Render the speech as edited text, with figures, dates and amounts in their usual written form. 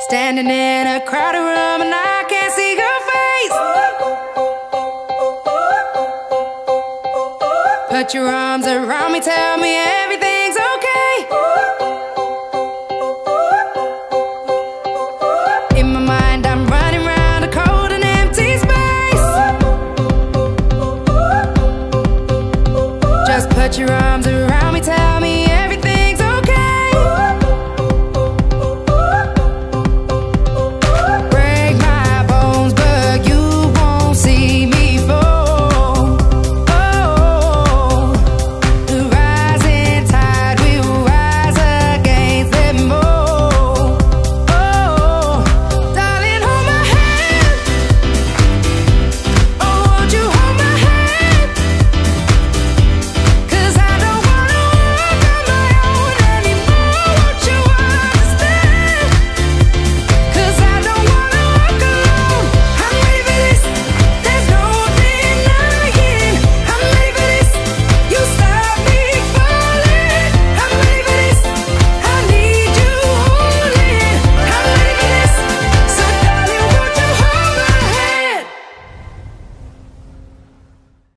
Standing in a crowded room and I can't see your face. Put your arms around me, tell me everything.